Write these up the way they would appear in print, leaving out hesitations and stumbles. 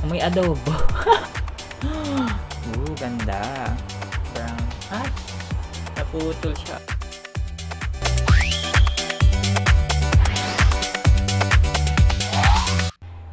Amoy adobo. Ganda. Parang, naputol siya.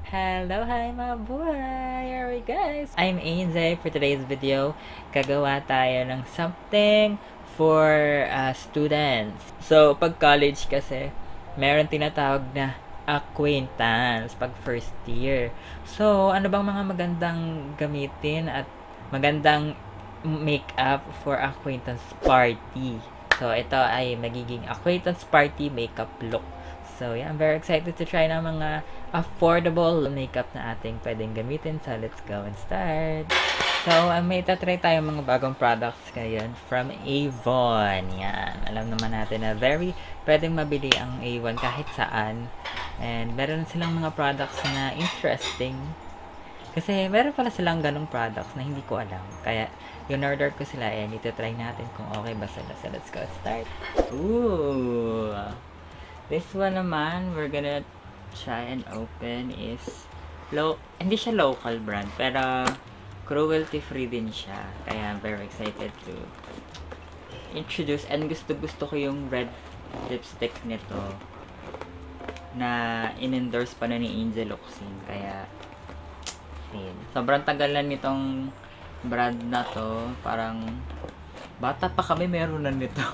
Hello, hi mga buhay! Here we guys! I'm AJ. For today's video, gagawa tayo ng something for students. So, pag college kasi, meron tinatawag na acquaintance pag first year. So, ano bang mga magandang gamitin at magandang makeup for acquaintance party? So, ito ay magiging acquaintance party makeup look. So, yeah, I'm very excited to try ng mga affordable makeup na ating pwedeng gamitin. So, let's go and start. So, may itatry tayo mga bagong products ngayon from Avon. Yan. Alam naman natin na pwedeng mabili ang Avon kahit saan. And meron silang mga products na interesting. Kasi meron pala silang ganong products na hindi ko alam. Kaya, yung order ko sila and itatry natin kung okay ba sila. So, let's go start. Ooh! This one naman, we're gonna try and open is hindi siya local brand, pero cruelty-free din siya. Kaya I'm very excited to introduce, and gusto ko yung red lipstick nito na in-endorse pa na ni Angel Locsin. Kaya, sobrang tagal na nitong brand na to. Parang, bata pa kami meron na nito.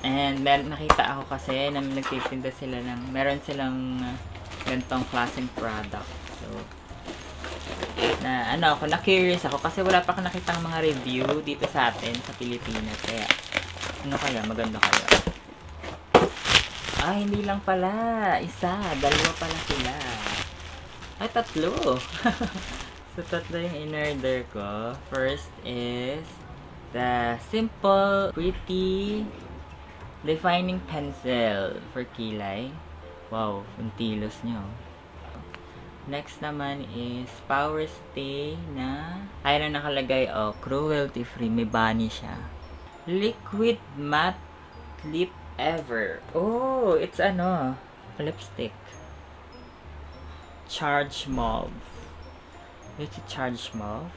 And nakita ako kasi na nagtitinda sila meron silang ganitong klaseng product. So, na-curious ako kasi wala pa akong nakitang mga review dito sa atin sa Pilipinas. Kaya, maganda kaya. Hindi lang pala. Isa, dalawa pala sila. Tatlo. So, tatlo yung in-order ko. First is the Simple Pretty Defining Pencil for kilay. Wow, ang tilos nyo. Next naman is Power Stay na nakalagay, cruelty free. May bunny siya. Liquid Matte Lip Ever. Oh, it's lipstick. Charge Mauve. It's a Charge Mauve.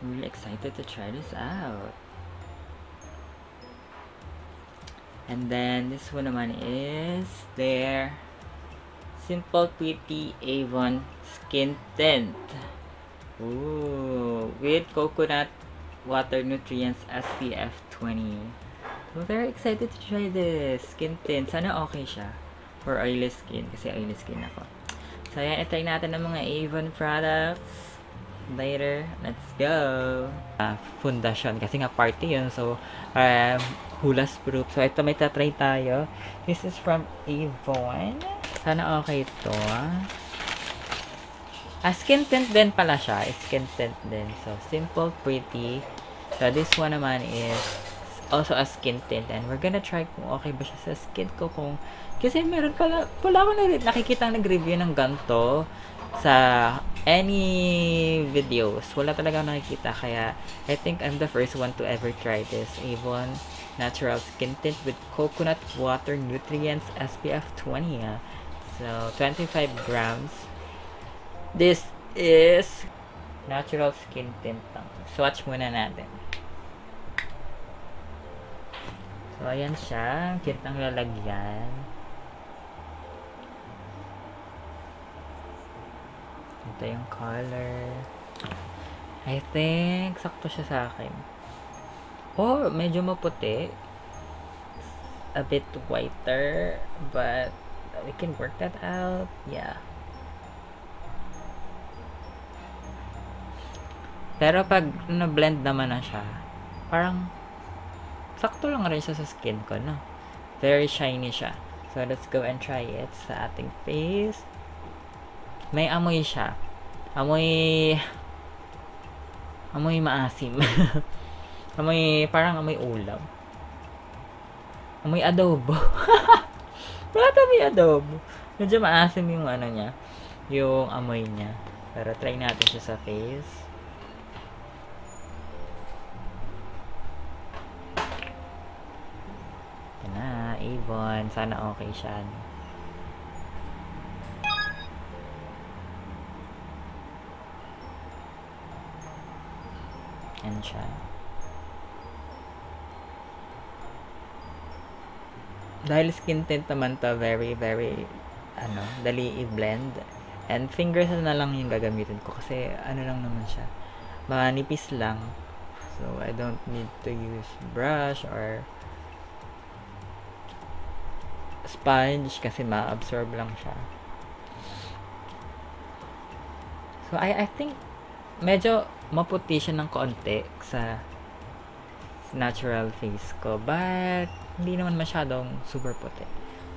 I'm really excited to try this out. And then, this one naman is their Simple Pretty Avon Skin Tint. Ooh, with coconut water nutrients SPF 20. So, very excited to try this skin tint. Sana okay siya for oily skin, kasi oily skin ako. So, yan, itry natin ng mga Avon products later. Let's go! Foundation, kasi nga party yun. So, hulas proof. So, ito may tatry tayo. This is from Avon. Sana okay ito. Skin tint din pala siya. Skin tint din. So, Simple Pretty. So, this one naman is also a skin tint. And we're gonna try kung okay ba siya sa skin ko. Kasi meron wala ako nakikita nag-review ng ganito sa any videos. Wala talaga nakikita. Kaya, I think I'm the first one to ever try this. Avon Natural Skin Tint with Coconut Water Nutrients SPF 20. So, 25 grams. This is Natural Skin Tint. Swatch muna natin. So, ayan siya. Cute ng lalagyan. Ito yung color. I think, sakto siya sa akin. Medyo maputi. A bit whiter. But, we can work that out. Yeah. Pero pag na-blend naman na siya, parang sakto lang rin siya sa skin ko, no? Very shiny siya. So, let's go and try it sa ating face. May amoy siya. Amoy maasim. Parang amoy ulam. Amoy adobo. Bakit amoy adobo? Medyo maasim yung niya. Yung amoy niya. Pero try natin siya sa face. Ito na, Avon. Sana okay siya. Yan siya. Dahil skin tint naman to, very, dali i-blend. And fingers na lang yung gagamitin ko kasi lang naman siya. Manipis lang. So, I don't need to use brush or sponge kasi ma-absorb lang siya. So, I think medyo maputi siya ng konti sa natural face ko. But, hindi naman masyadong super puti.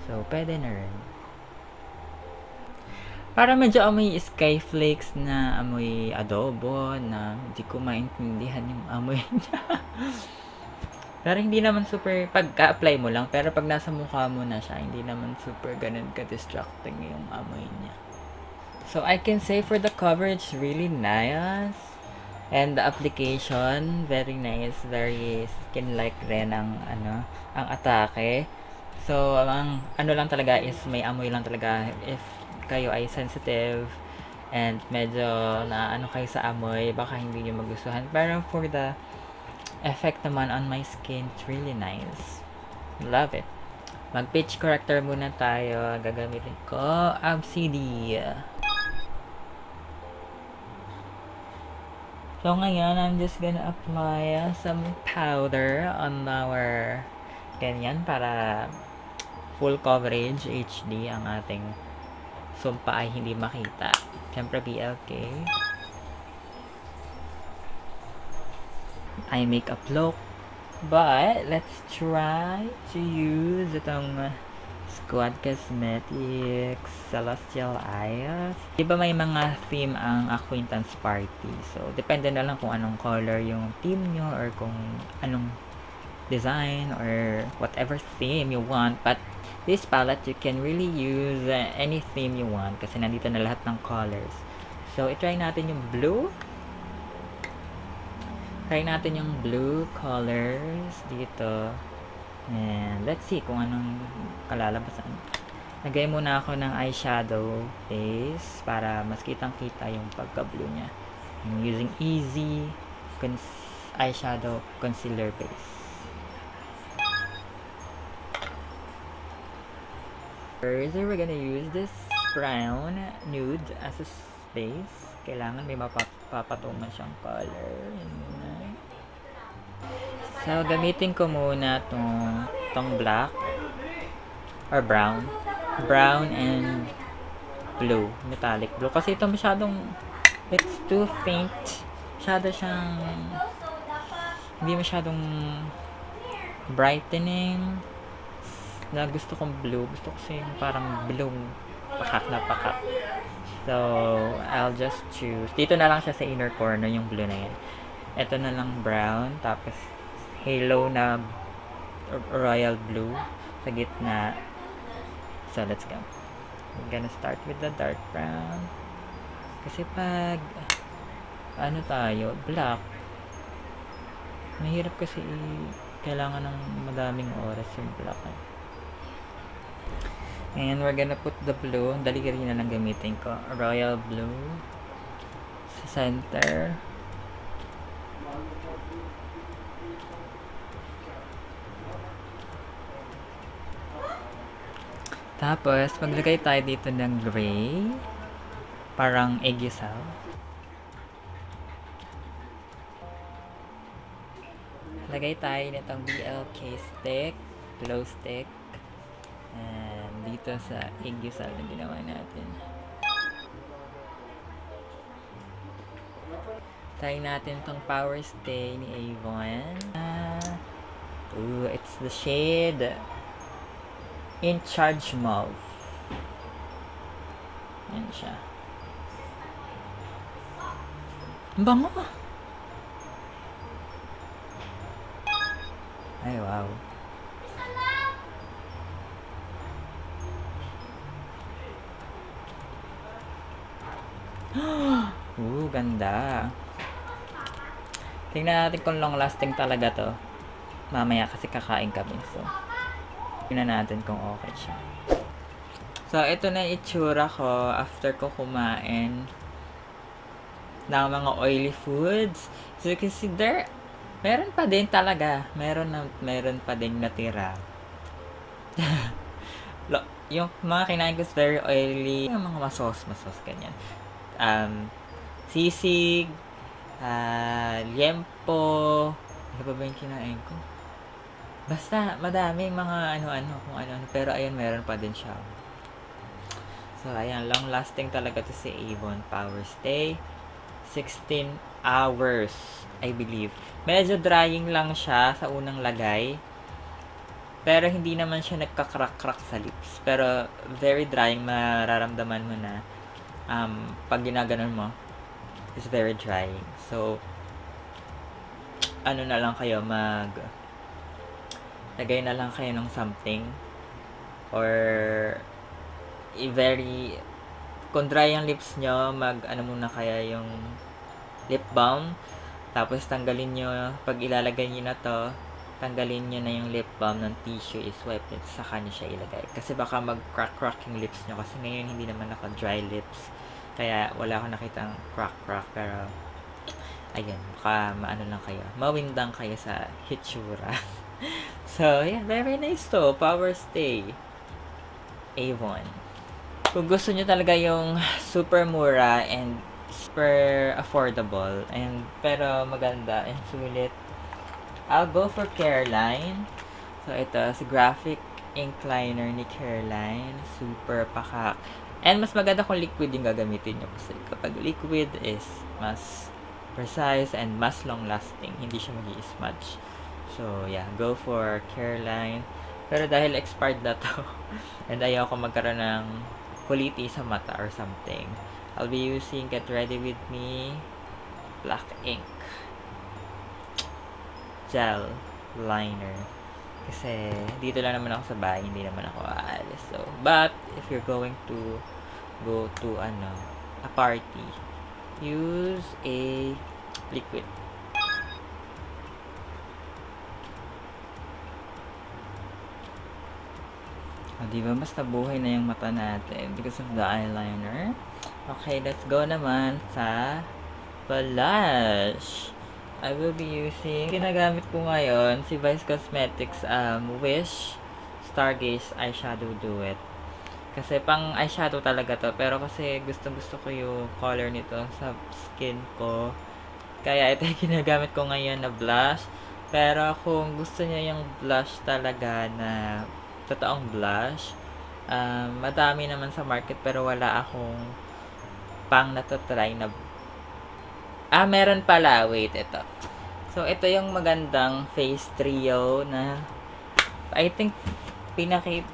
So, pwede na rin. Para medyo amoy skyflakes na amoy adobo na hindi ko maintindihan yung amoy niya. Pero hindi naman super, pagka-apply mo lang, pero pag nasa mukha mo na siya, hindi naman super ganun ka-distracting yung amoy niya. So, I can say for the coverage, really nice. And the application, very nice, very skin-like rin ang atake. So, ang lang talaga is may amoy lang talaga if kayo ay sensitive and medyo kayo sa amoy, baka hindi nyo magustuhan. Pero for the effect naman on my skin, it's really nice. Love it. Mag-pitch corrector muna tayo. Gagamitin ko Absidy. So ngayon, I'm just gonna apply some powder on our ganyan para full coverage HD ang ating sumpa ay hindi makita. Siyempre BLK. Eye makeup look. But, let's try to use itong Squad Cosmetics Celestial Eyes. Diba may mga theme ang acquaintance party? So, depende na lang kung anong color yung theme nyo or kung anong design or whatever theme you want. But, this palette, you can really use any theme you want kasi nandito na lahat ng colors. So, itry natin yung blue. Try natin yung blue colors dito. And let's see kung anong kalalabasan. Lagay muna ako ng eyeshadow base para mas kitang-kita yung pagka-blue niya. I'm using Easy eyeshadow concealer base. First, we're gonna use this brown nude as a base. Kailangan may mapapatungan siyang color. So, gamitin ko muna tong black or brown. Brown and blue. Metallic blue. Kasi ito masyadong, it's too faint. Masyado siyang, hindi masyadong brightening. Na gusto kong blue. Gusto ko yung parang blue. Pakak na pakak. So, I'll just choose. Dito na lang siya sa inner corner, yung blue na yan. Ito na lang brown. Tapos, halo na royal blue sa gitna. So, let's go. I'm gonna start with the dark brown. Kasi pag, tayo, black, mahirap kasi kailangan ng madaming oras yung black. And we're gonna put the blue. Dali rin na lang gamitin ko. Royal blue. Sa center. Tapos, maglagay tayo dito ng gray. Parang eggisal. Lagay tayo nitong BLK stick. Glow stick. And dito sa eggisal na ginawa natin. Try natin tong Power Stay ni Avon. Ooh, it's the shade In Charge Mauve. Yan siya. Ang bango! Ay, wow. Ganda. Tingnan natin kung long lasting talaga to. Mamaya kasi kakain kami. So, tingnan natin kung okay siya. So, ito na itsura ko after ko kumain. ng mga oily foods. So, you can see there, meron pa din talaga. Meron pa din natira. Yung mga kinain ko is very oily. Yung mga masos, ganyan. Sisig, liempo, ano pa ba yung kinain ko? Basta, madaming mga ano-ano, kung ano-ano. Pero ayun, meron pa din siya. So, ayan, long-lasting talaga to si Avon Power Stay. 16 hours, I believe. Medyo drying lang siya sa unang lagay. Pero hindi naman siya nagka-crack-crack sa lips. Pero very drying, mararamdaman mo na pag ginaganon mo, it's very drying. So, ano na lang kayo, lagay na lang kayo ng something. Or, kung dry yung lips nyo, ano muna kaya yung lip balm. Tapos, tanggalin nyo, pag ilalagay nyo na to, tanggalin nyo na yung lip balm ng tissue, i-swipe nyo, saka nyo siya ilagay. Kasi baka mag-crack-crack yung lips nyo. Kasi ngayon, hindi naman ako dry lips. Kaya, wala akong nakitang crack-crack. Pero, ayun, baka maano lang kayo. Mawindang kayo sa hitsura. So, yeah, very nice to. Power Stay. Avon. Kung gusto nyo talaga yung super mura and super affordable, pero maganda and sulit, I'll go for Careline. So, ito, si Graphic Ink Liner ni Careline. Super pakak. And mas maganda kung liquid yung gagamitin nyo. Kasi kapag liquid is mas precise and mas long-lasting. Hindi siya mag-i-smudge. So, yeah, go for Careline. Pero dahil expired na to, and ayaw ko magkaroon ng kuliti sa mata or something, I'll be using Get Ready With Me Black Ink Gel Liner. Kasi, dito lang naman ako sa bahay, hindi naman ako aalis. So, but, if you're going to go to, a party, use a liquid. Diba, mas nabuhay na yung mata natin because of the eyeliner. Okay, let's go naman sa blush. I will be using, ginagamit ko ngayon, si Vice Cosmetics Wish Stargaze Eyeshadow Duet. Kasi pang eyeshadow talaga to, pero kasi gusto ko yung color nito sa skin ko. Kaya ito yung ginagamit ko ngayon na blush. Pero kung gusto niya yung blush talaga na totoong blush, madami naman sa market pero wala akong pang natatry na meron pala, wait, ito. So, ito yung magandang face trio na I think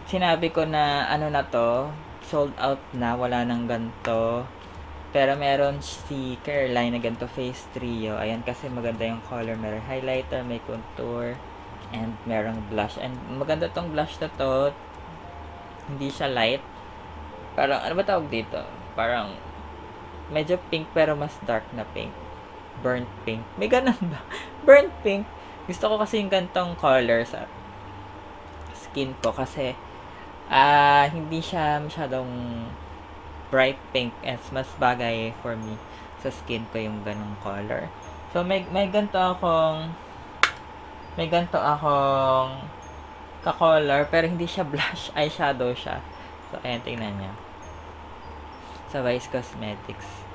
sinabi ko na na to, sold out na, wala nang ganito. Pero meron si Careline na ganito face trio. Ayan, kasi maganda yung color. Meron highlighter, may contour, and merong blush. And maganda tong blush na to. Hindi siya light. Parang, ano ba tawag dito? Parang, medyo pink pero mas dark na pink. Burnt pink. May ganun ba? Burnt pink. Gusto ko kasi yung gantong color sa skin ko. Kasi, hindi siya masyadong bright pink. And mas bagay for me sa skin ko yung ganong color. So, may ganito akong ka-color, pero hindi siya blush, eyeshadow siya. So, ayan, tingnan niya. Sa Vice Cosmetics.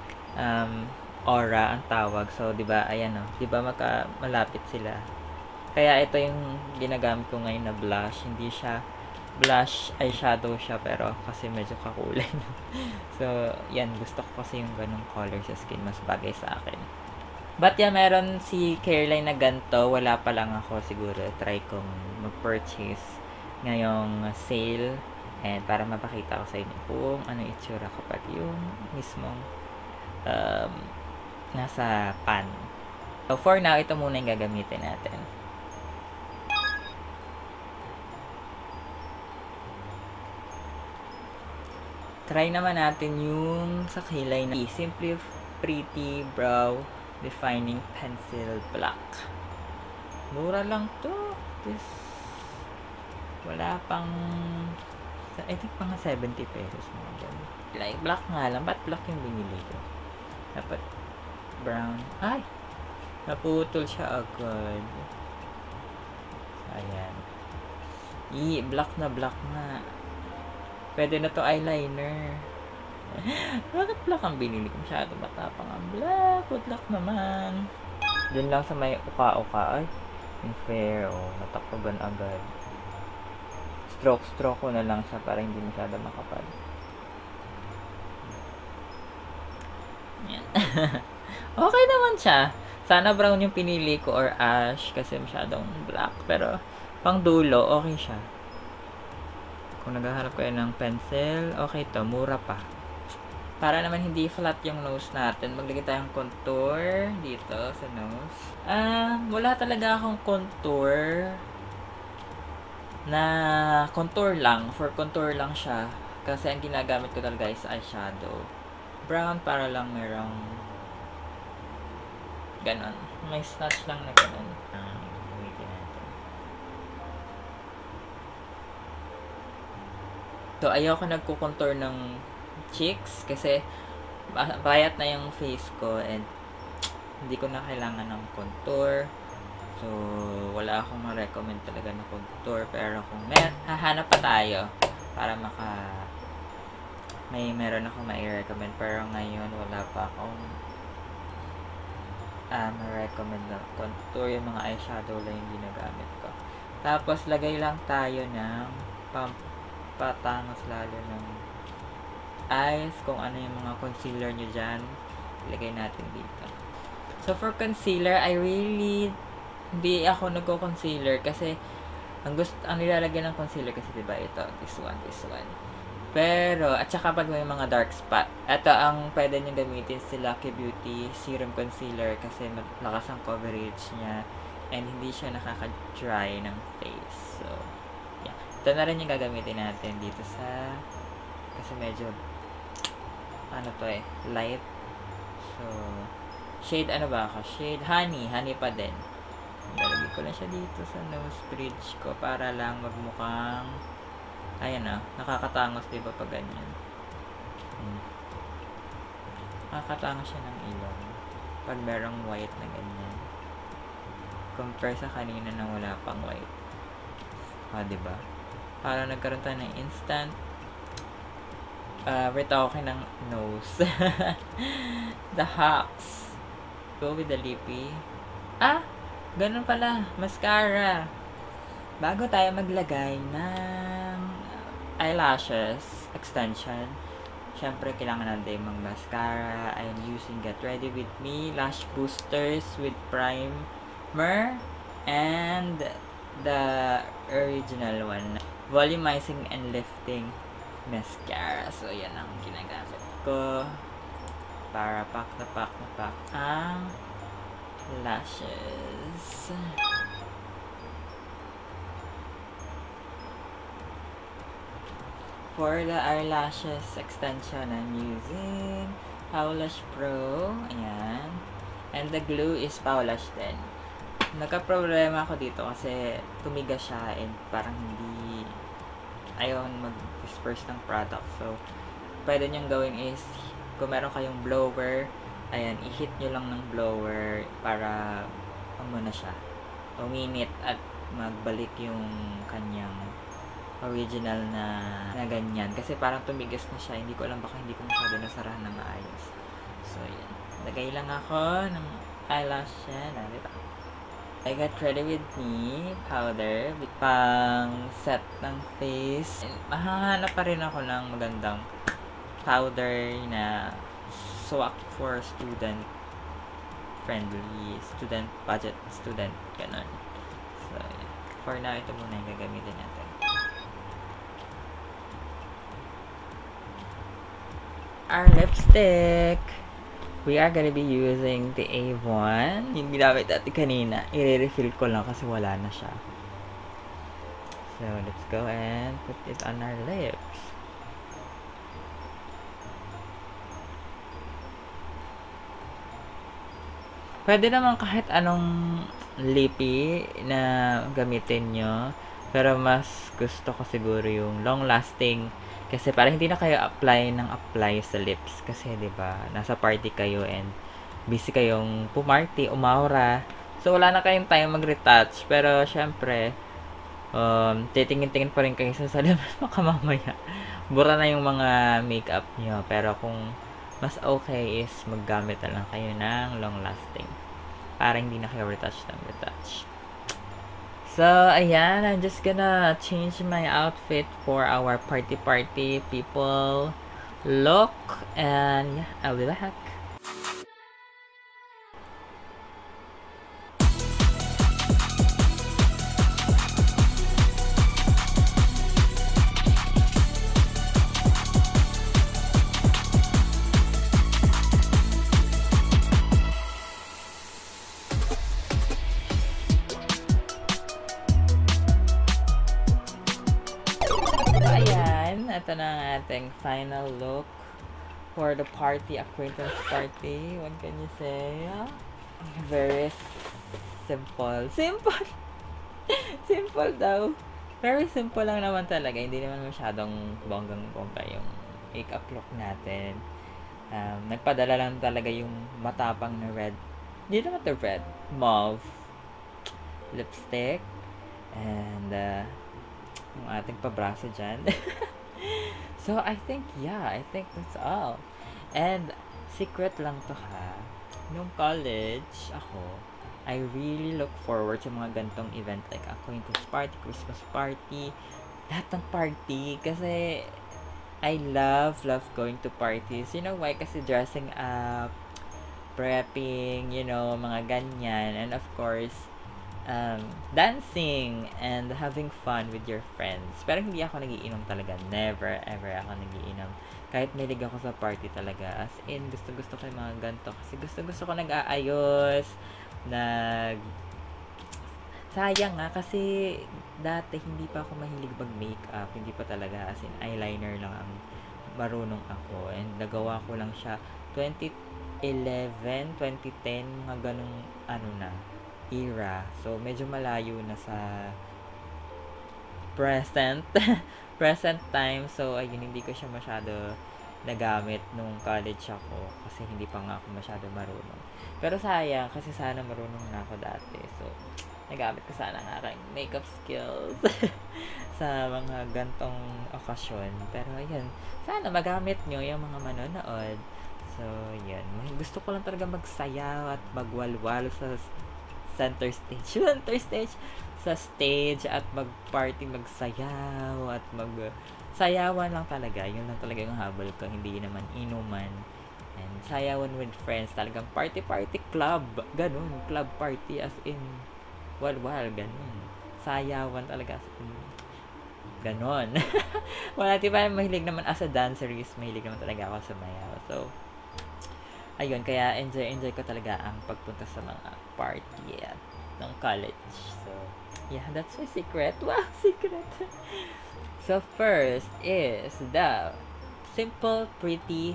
Aura ang tawag. So, di ba, ayan o. Di ba, malapit sila. Kaya, ito yung ginagamit ko ngayon na blush. Hindi siya blush, eyeshadow siya, pero kasi medyo kakulay. So, yan. Gusto ko kasi yung ganong color sa skin. Mas bagay sa akin. But yeah, meron si Careline na ganito. Wala pa lang ako siguro. Try kong mag-purchase ngayong sale. And para mapakita ko sa inyo kung ano itsura kapag yung mismong nasa pan. So for now, ito muna yung gagamitin natin. Try naman natin yung sa kilay na Simply Pretty Brow Defining Pencil Black. Mura lang to. Wala pang, I think mga 70 pesos. Like, black nga lang. Ba't black yung binili ko? Dapat brown. Ay! Naputol siya agad. Ayan. Black na black na. Pwede na to eyeliner. Bakit black ang binili ko? Masyado matapang ang black. Good luck naman. Diyan lang sa may uka-uka. Ay, yung fair. Oh, nataklogan agad. Stroke ko na lang siya para hindi masyado makapal. Yan. Okay naman siya. Sana brown yung pinili ko or ash kasi masyadong black. Pero pang dulo, okay siya. Kung naghahanap kayo ng pencil, okay to. Mura pa. Para naman hindi flat yung nose natin, maglagay tayong contour dito sa nose. Wala talaga akong contour na contour lang. For contour lang siya. Kasi ang ginagamit ko talaga is eyeshadow. Brown para lang merong ganon. May snatch lang na ganon. Gamitin natin. So, ayoko nagko-contour ng cheeks kasi payat na yung face ko and hindi ko na kailangan ng contour. So, wala akong ma-recommend talaga na contour. Pero kung hahanap pa tayo para meron ako ma-recommend. Pero ngayon, wala pa akong ma-recommend na contour. Yung mga eyeshadow lang yung ginagamit ko. Tapos, lagay lang tayo ng pampatangos lalo ng eyes, kung ano yung mga concealer nyo dyan, ilagay natin dito. So, for concealer, hindi ako nagko-concealer kasi ang nilalagyan ng concealer kasi diba ito, this one. Pero, at saka pag may mga dark spot, ito ang pwede nyo gamitin si Lucky Beauty Serum Concealer kasi malakas ang coverage niya and hindi siya nakaka-dry ng face. So, yeah. Ito na rin yung gagamitin natin dito kasi medyo light. So, shade shade honey pa din. Lalagay ko lang siya dito sa nose bridge ko para lang magmukhang nakakatangos diba pag ganyan. Nakakatangos siya ng ilong pag merong white na ganyan compare sa kanina na wala pang white. Diba? Para nagkaroon tayo ng instant retoke ng nose. The hacks. Go with the lippy. Ganun pala. Mascara. Bago tayo maglagay ng eyelashes extension, syempre kailangan natin mag-mascara. I'm using Get Ready With Me Lash Boosters with Primer and the original one, Volumizing and Lifting Mascara. So, yan ang ginagamit ko para pack na pack ang lashes. For the eyelashes extension, I'm using Powlash Pro. Ayan. And the glue is Powlash din. Nagka-problema ako dito kasi tumigas siya and parang ayaw mag-disperse ng product. So, pwede nyong gawin is, kung meron kayong blower, ayan, i-hit nyo lang ng blower para na siya. Uminit at magbalik yung kanyang original na ganyan. Kasi parang tumigas na siya. Hindi ko alam, baka hindi ko masyado nasarahan na maayos. So, yan. Lagay lang ako ng eyelash yan. Diba? I got Ready With Me powder pang set ng face. Mahahanap pa rin ako ng magandang powder na swak for student friendly, student budget, student ganun. So, for now, ito muna yung gagamitin natin. Our lipstick. We are gonna be using the Avon. Yung ginamit natin kanina, i-refill ko lang kasi wala na siya. So, let's go and put it on our lips. Pwede naman kahit anong lippy na gamitin nyo. Pero mas gusto ko siguro yung long-lasting. Kasi para hindi na kayo apply sa lips. Kasi 'di ba nasa party kayo and busy kayong pumarty, umaura. So, wala na kayong time mag-retouch. Pero, syempre, titingin-tingin pa rin kayo sa salamin baka mamaya. Bura na yung mga makeup nyo. Pero, kung mas okay is maggamit na lang kayo ng long-lasting. Para hindi na kayo retouch ng retouch. So, ayan. I'm just gonna change my outfit for our party people look. And, yeah, I'll be back. Ito na ang ating final look for the party, acquaintance party. What can you say? Very simple. Simple! Simple daw. Very simple lang naman talaga. Hindi naman masyadong bonggang-bongga yung makeup look natin. Nagpadala lang talaga yung matapang na red. Hindi naman the red. Mauve lipstick. And yung ating pabraso dyan. So, I think that's all. And, secret lang to ha. Nung college, I really look forward sa mga gantong event like acquaintance party, Christmas party, lahat ng party. Kasi, I love going to parties. You know why? Kasi dressing up, prepping, mga ganyan. And of course, dancing and having fun with your friends. Pero hindi ako nagiinom talaga. Never, ever ako nagiinom. Kahit may lig ako sa party talaga. As in, gusto ko yung mga ganito. Kasi gusto ko nag-aayos. Sayang nga, kasi dati hindi pa ako mahilig mag-makeup. Hindi pa talaga. As in, eyeliner lang ang marunong ako. And nagawa ko lang siya 2011, 2010, mga ganung era. So, medyo malayo na sa present time. So, ayun, hindi ko siya masyado nagamit nung college ako kasi hindi pa nga ako masyado marunong. Pero sayang, kasi sana marunong na ako dati. So, nagamit ko sana ang aking makeup skills sa mga gantong okasyon. Pero, ayun, sana magamit nyo yung mga manonood. So, yun. Gusto ko lang talaga magsayaw at magwalwal sa center stage sa stage at mag-party, magsayaw at sayawan lang talaga. Yun lang talaga yung habol ko, hindi naman inuman. And sayawan with friends, talagang party club, ganun, club party as in walwal, ganun. Sayawan talaga as in ganun. Wala, diba, mahilig naman as a dancer, mahilig naman talaga ako sa mayaw. So, ayun, kaya enjoy ko talaga ang pagpunta sa mga party at ng college. So, yeah, that's my secret. Wow, secret! So, first is the Simple Pretty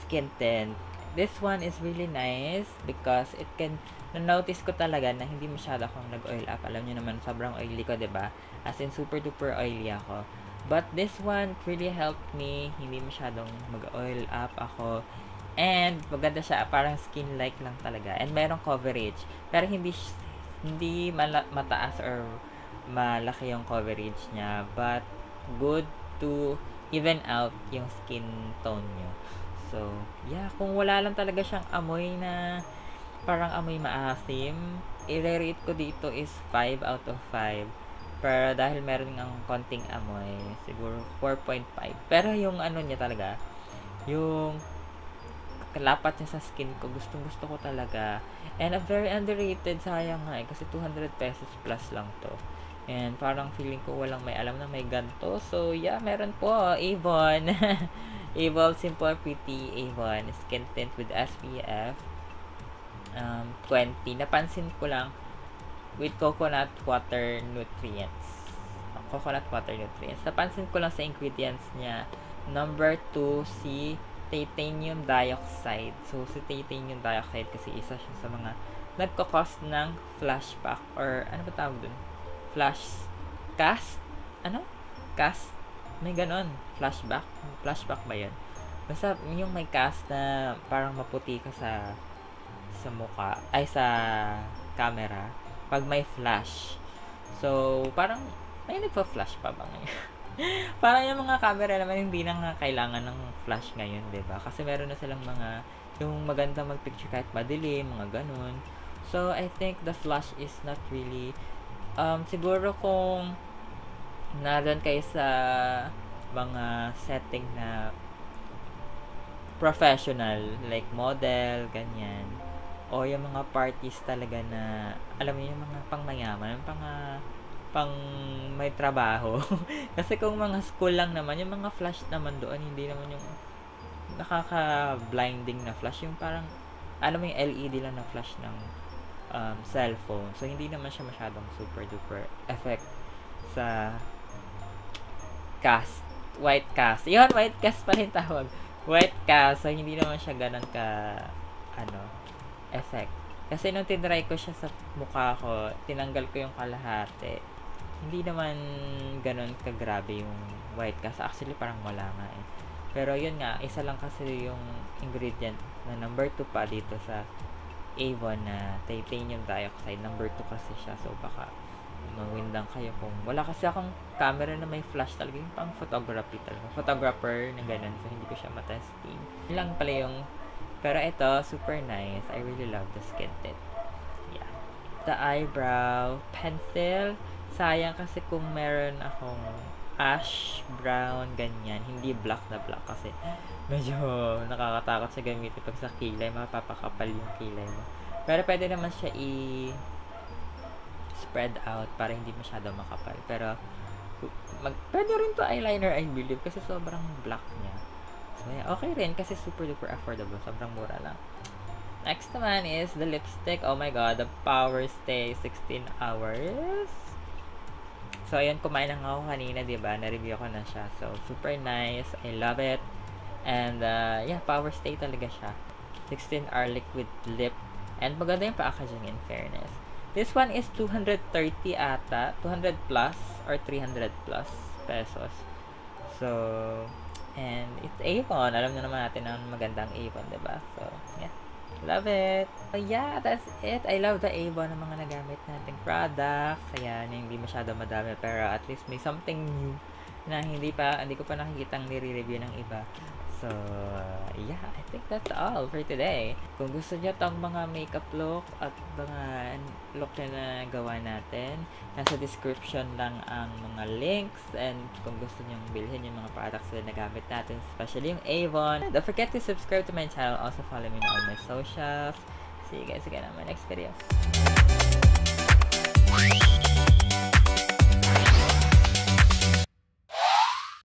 skin tint. This one is really nice because it can, na-notice ko talaga na hindi masyado akong nag-oil up. Alam nyo naman, sobrang oily ko, diba? As in, super duper oily ako. But this one really helped me. Hindi masyadong mag-oil up ako. And maganda siya, parang skin-like lang talaga. And merong coverage. Pero hindi mataas or malaki yung coverage niya. But good to even out yung skin tone nyo. So, yeah, kung wala lang talaga siyang amoy na parang amoy maasim, i-rate ko dito is 5 out of 5. Pero dahil meron ng konting amoy, siguro 4.5. Pero yung niya talaga, yung lapat niya sa skin ko, gusto ko talaga. And a very underrated, sayang nga kasi 200 pesos plus lang to. And parang feeling ko walang may alam na may ganto. So yeah, meron po, Avon. Avon Simple Pretty Avon Skin Tint with SPF 20. Napansin ko lang with coconut water nutrients. Napansin ko lang sa ingredients niya, number 2 si titanium dioxide. So, si titanium dioxide kasi isa siya sa mga nagkakos ng flashback or ano ba tawag dun? Cast? Cast? May ganon. Flashback? Flashback ba yun? Basta yung may cast na parang maputi ka sa sa mukha, ay sa camera, pag may flash. So, parang, may nagpa-flash pa ba ngayon? Parang yung mga camera naman hindi na nga kailangan ng flash ngayon, 'di ba? Kasi meron na silang mga yung maganda mag-picture kahit madilim, mga ganun. So, I think the flash is not really siguro kung naroon kayo sa mga setting na professional, like model, ganyan. O yung mga parties talaga na, alam mo yung mga pangmayaman, pang may trabaho. Kasi kung mga school lang naman, yung mga flash naman doon, hindi naman yung nakaka-blinding na flash. Yung parang, alam mo yung LED lang na flash ng cellphone. So, hindi naman siya masyadong super duper effect sa cast. White cast. Yun, white cast pa rin tawag. White cast. So, hindi naman siya ganun ka, effect. Kasi nung tinry ko siya sa mukha ko, tinanggal ko yung kalahati. Hindi naman ganun kagrabe yung white cast. Actually, parang wala nga eh. Pero yun nga, isa lang kasi yung ingredient na number 2 pa dito sa Avon na titanium dioxide. Number 2 kasi siya. So, baka mawindang kayo kung wala kasi akong camera na may flash talaga. Yung pang photography talaga. Photographer na ganun. So, hindi ko siya matesting. Yun lang pala yung pero ito, super nice. I really love the skin tint. Yeah. The eyebrow pencil. Sayang kasi kung meron akong ash, brown, ganyan. Hindi black na black kasi medyo nakakatakot sa gamitin pag sa kilay. Mapapakapal yung kilay mo. Pero pwede naman siya spread out para hindi masyado makapal. Pero pwede rin to eyeliner, I believe, kasi sobrang black niya. So, yeah, okay rin kasi super duper affordable. Sobrang mura lang. Next naman is the lipstick. Oh my god, the Power Stay 16 hours. So, ayan, kumain na ako kanina, diba? Na-review ko na siya. So, super nice. I love it. And, yeah, Power Stay talaga siya. 16-hour liquid lip. And maganda yung packaging, in fairness. This one is 230 ata. 200 plus or 300 plus pesos. So, and it's Avon. Alam na naman natin na magandang Avon, diba? So, yeah. Love it. So, yeah, that's it. I love the Avon ng mga nagamit nating products. Ayan, hindi masyado madami. Pero at least may something new na hindi ko pa nakikitang nire-review ng iba. So, yeah, I think that's all for today. Kung gusto niyo tong mga makeup look at mga look na gawa natin, nasa description lang ang mga links. And kung gusto niyo bilhin yung mga products na nagamit natin, especially yung Avon, don't forget to subscribe to my channel. Also, follow me on all my socials. See you guys again on my next video.